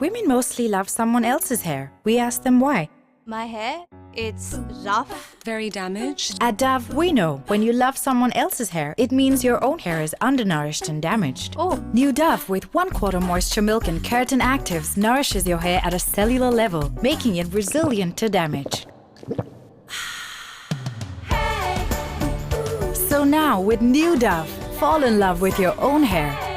Women mostly love someone else's hair. We ask them why. My hair, it's rough. Very damaged. At Dove, we know when you love someone else's hair, it means your own hair is undernourished and damaged. Oh. New Dove with 1/4 moisture milk and keratin actives nourishes your hair at a cellular level, making it resilient to damage. So now with New Dove, fall in love with your own hair.